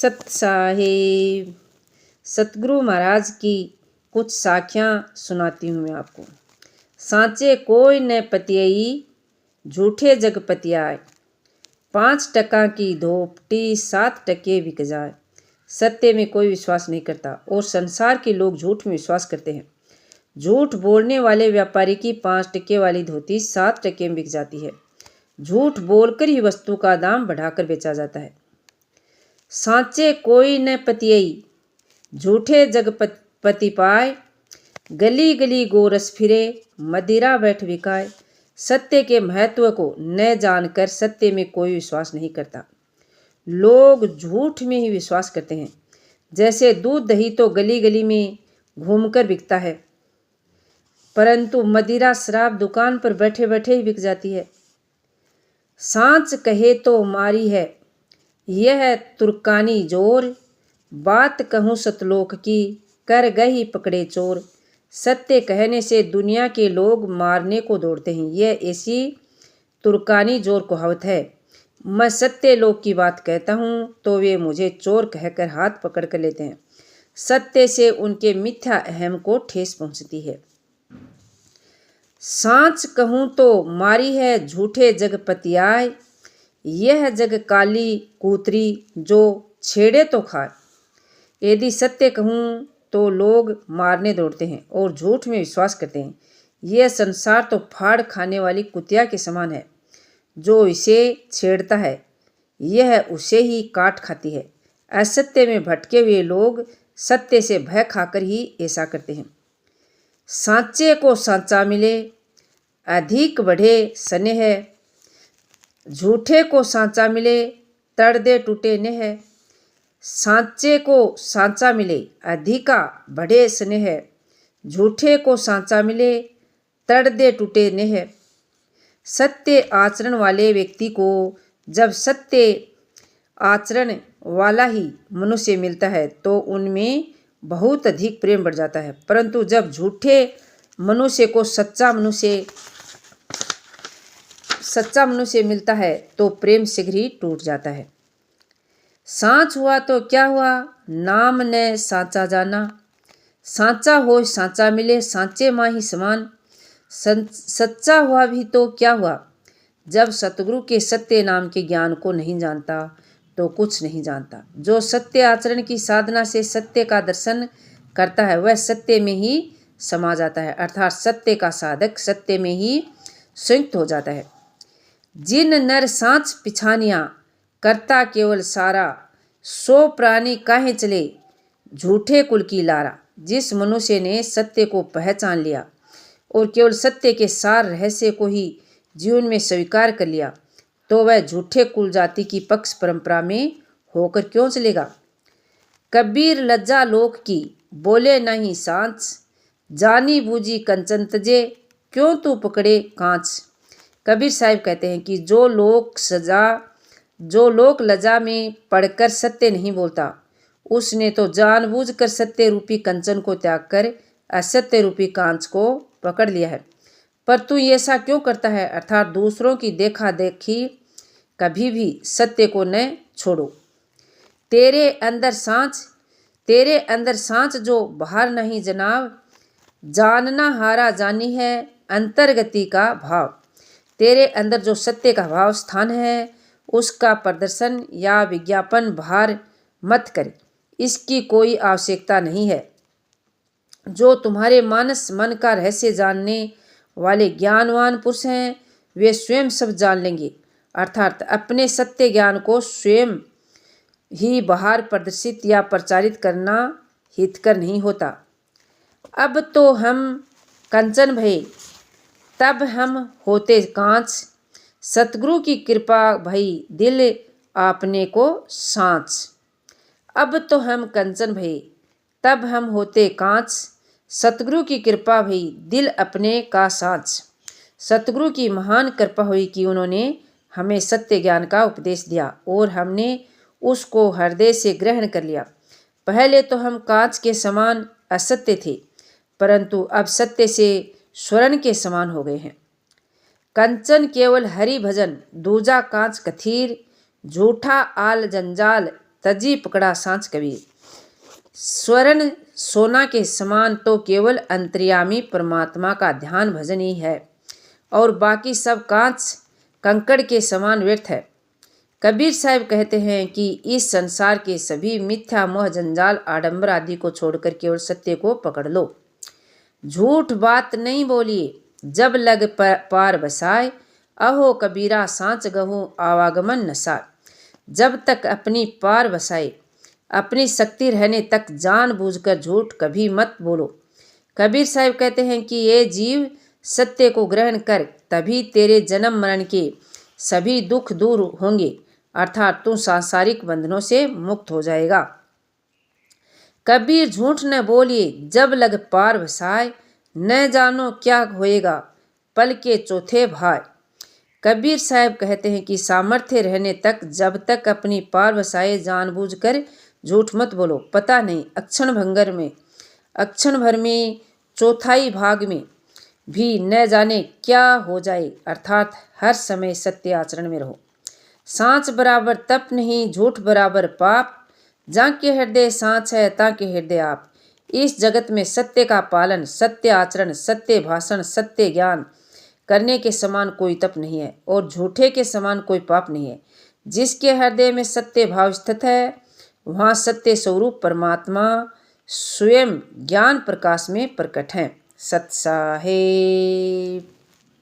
सत साहिब सतगुरु महाराज की कुछ साखियाँ सुनाती हूँ मैं आपको। सांचे कोई न पतियई झूठे जग पतियाए, 5 टका की धोपटी 7 टके बिक जाए। सत्य में कोई विश्वास नहीं करता और संसार के लोग झूठ में विश्वास करते हैं। झूठ बोलने वाले व्यापारी की 5 टके वाली धोती 7 टके में बिक जाती है। झूठ बोलकर ही वस्तु का दाम बढ़ाकर बेचा जाता है। सांचे कोई न पतियई झूठे जग पति पाए, गली गली गोरस फिरे मदिरा बैठ बिकाए। सत्य के महत्व को न जानकर सत्य में कोई विश्वास नहीं करता। लोग झूठ में ही विश्वास करते हैं। जैसे दूध दही तो गली गली में घूमकर बिकता है, परंतु मदिरा शराब दुकान पर बैठे बैठे ही बिक जाती है। सांच कहे तो मारी है यह तुर्कानी जोर, बात कहूँ सतलोक की कर गही पकड़े चोर। सत्य कहने से दुनिया के लोग मारने को दौड़ते हैं। यह ऐसी तुर्कानी जोर कहावत है। मैं सत्य लोक की बात कहता हूँ तो वे मुझे चोर कहकर हाथ पकड़ कर लेते हैं। सत्य से उनके मिथ्या अहम को ठेस पहुँचती है। सांच कहूँ तो मारी है झूठे जग पतियाए, यह जग काली कूतरी जो छेड़े तो खाए। यदि सत्य कहूँ तो लोग मारने दौड़ते हैं और झूठ में विश्वास करते हैं। यह संसार तो फाड़ खाने वाली कुतिया के समान है। जो इसे छेड़ता है यह उसे ही काट खाती है। असत्य में भटके हुए लोग सत्य से भय खाकर ही ऐसा करते हैं। सांचे को सांचा मिले अधिक बढ़े स्नेह, झूठे को सांचा मिले तड़ दे टूटे नेह। सांचे को सांचा मिले अधिका बढ़े स्नेह, झूठे को सांचा मिले तड़ दे टूटे नेह। सत्य आचरण वाले व्यक्ति को जब सत्य आचरण वाला ही मनुष्य मिलता है तो उनमें बहुत अधिक प्रेम बढ़ जाता है, परंतु जब झूठे मनुष्य को सच्चा मनुष्य मिलता है तो प्रेम शीघ्र ही टूट जाता है। सांच हुआ तो क्या हुआ नाम ने सांचा जाना, सांचा हो सांचा मिले सांचे माही समान। सच्चा हुआ भी तो क्या हुआ, जब सतगुरु के सत्य नाम के ज्ञान को नहीं जानता तो कुछ नहीं जानता। जो सत्य आचरण की साधना से सत्य का दर्शन करता है वह सत्य में ही समा जाता है, अर्थात सत्य का साधक सत्य में ही संयुक्त हो जाता है। जिन नर सांच पिछानिया करता केवल सारा, 100 प्राणी काहे चले झूठे कुल की लारा। जिस मनुष्य ने सत्य को पहचान लिया और केवल सत्य के सार रहस्य को ही जीवन में स्वीकार कर लिया तो वह झूठे कुल जाति की पक्ष परंपरा में होकर क्यों चलेगा। कबीर लज्जा लोक की बोले नहीं सांच, जानी बूझी कंचन तजे क्यों तू पकड़े कांच। कबीर साहिब कहते हैं कि जो लोक लज्जा में पढ़कर सत्य नहीं बोलता उसने तो जानबूझकर सत्य रूपी कंचन को त्याग कर असत्य रूपी कांच को पकड़ लिया है। पर तू ऐसा क्यों करता है, अर्थात दूसरों की देखा देखी कभी भी सत्य को न छोड़ो। तेरे अंदर सांच जो बाहर नहीं जनाब, जानना हारा जानी है अंतर्गति का भाव। तेरे अंदर जो सत्य का भाव स्थान है उसका प्रदर्शन या विज्ञापन बाहर मत करे, इसकी कोई आवश्यकता नहीं है। जो तुम्हारे मानस मन का रहस्य जानने वाले ज्ञानवान पुरुष हैं वे स्वयं सब जान लेंगे, अर्थात अपने सत्य ज्ञान को स्वयं ही बाहर प्रदर्शित या प्रचारित करना हितकर नहीं होता। अब तो हम कंचन भये तब हम होते कांच, सतगुरु की कृपा भई दिल आपने को सांच। अब तो हम कंचन भये तब हम होते कांच, सतगुरु की कृपा भई दिल अपने का सांच। सतगुरु की महान कृपा हुई कि उन्होंने हमें सत्य ज्ञान का उपदेश दिया और हमने उसको हृदय से ग्रहण कर लिया। पहले तो हम कांच के समान असत्य थे, परंतु अब सत्य से स्वर्ण के समान हो गए हैं। कंचन केवल हरि भजन, दूजा कांच कथीर, झूठा आल जंजाल तजी पकड़ा सांच कबीर। स्वर्ण सोना के समान तो केवल अंतर्यामी परमात्मा का ध्यान भजन ही है, और बाकी सब कांच कंकड़ के समान व्यर्थ है। कबीर साहब कहते हैं कि इस संसार के सभी मिथ्या मोह जंजाल आडंबर आदि को छोड़कर केवल सत्य को पकड़ लो। झूठ बात नहीं बोलिए, जब लग पार बसाए, अहो कबीरा सांच गहूँ आवागमन नसाए। जब तक अपनी पार बसाए, अपनी शक्ति रहने तक जानबूझकर झूठ कभी मत बोलो। कबीर साहब कहते हैं कि ये जीव सत्य को ग्रहण कर, तभी तेरे जन्म मरण के सभी दुख दूर होंगे, अर्थात तू सांसारिक बंधनों से मुक्त हो जाएगा। कबीर झूठ न बोलिए, जब लग पार बसाए, न जानो क्या होएगा पल के चौथे भाई। कबीर साहब कहते हैं कि सामर्थ्य रहने तक जब तक अपनी पार बसाए जानबूझकर झूठ मत बोलो। पता नहीं अक्षण भर में चौथाई भाग में भी न जाने क्या हो जाए, अर्थात हर समय सत्य आचरण में रहो। सांच बराबर तप नहीं, झूठ बराबर पाप, जाके हृदय सांच है ताके हृदय आप। इस जगत में सत्य का पालन, सत्य आचरण, सत्य भाषण, सत्य ज्ञान करने के समान कोई तप नहीं है, और झूठे के समान कोई पाप नहीं है। जिसके हृदय में सत्य भाव स्थित है, वहाँ सत्य स्वरूप परमात्मा स्वयं ज्ञान प्रकाश में प्रकट हैं। सत साहेब।